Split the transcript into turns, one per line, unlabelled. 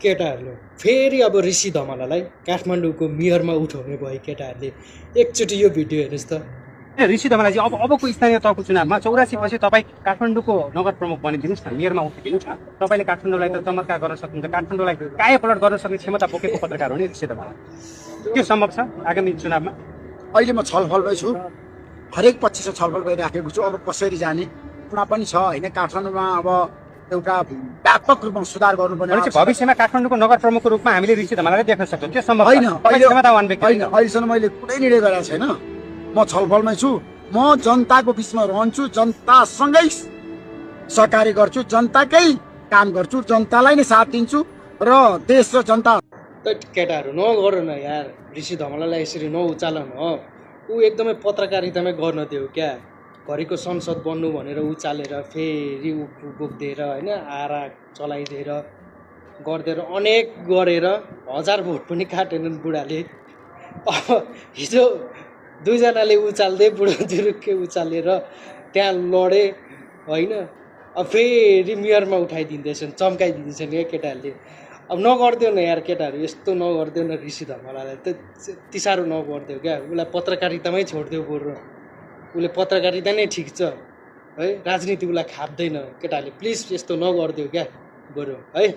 केटाहरूले फेरि अब ऋषि धमलालाई काठमाडौँको मेयरमा उठाउने भयो केटाहरूले। एकचोटि यो भिडियो हेर्नुहोस् त।
ऋषि धमलाजी अबको स्थानीय तहको चुनावमा 84 पछि तपाईँ काठमाडौँको नगर प्रमुख बनिदिनुहोस् न, मेयरमा उठिदिनुहोस् न। तपाईँले काठमाडौँलाई त चमत्कार गर्न सक्नुहुन्छ, काठमाडौँलाई कायापलट गर्न सक्ने क्षमता बोकेको पत्रकार हो नि ऋषि धमला। के सम्भव छ आगामी चुनावमा?
अहिले म छलफलमै छु, हरेक पक्षसँग छलफल गरिराखेको छु। अब कसरी जाने कुरा पनि छ होइन। काठमाडौँमा अब एउटा व्यापक रूपमा सुधार गर्नुपर्ने,
भविष्यमा काठमाडौँको नगर प्रमुखको रूपमा हामीले ऋषि धमलालाई देख्न सक्छौँ। के सम्भव
होइन?
अहिलेसम्म
मैले कुनै निर्णय गरेको छैन। म छलफलमै छु। म जनताको बिचमा रहन्छु, जनतासँगै सहकार्य गर्छु, जनताकै काम गर्छु, जनतालाई नै साथ दिन्छु र देश र जनता।
केटाहरू नगर न यार, ऋषि धमलालाई यसरी नउचाल न। ऊ एकदमै पत्रकारितामै गर्न दियो क्या। घरिको संसद बन्नु भनेर उचालेर फेरि बोक्दिएर होइन, आरा चलाइदिएर गरिदिएर अनेक गरेर 1000 भोट पनि काटेनन् बुढाले। अब हिजो दुईजनाले उचाल्दै बुढा जुरुक्कै उचालेर त्यहाँ लडे होइन। अब फेरि मेयरमा उठाइदिँदैछन्, चम्काइदिँदैछन् क्या केटाहरूले। अब नगरिदियो न यार केटाहरू, यस्तो नगरिदियो न ऋषि धमलालाई त, यति साह्रो नगरिदियो क्या। उसलाई पत्रकारितामै छोडिदियो बरु। उसले पत्रकारिता नै ठिक छ है, राजनीति उसलाई खाप्दैन। केटाहरूले प्लिज यस्तो नगरिदियो क्या बरु है।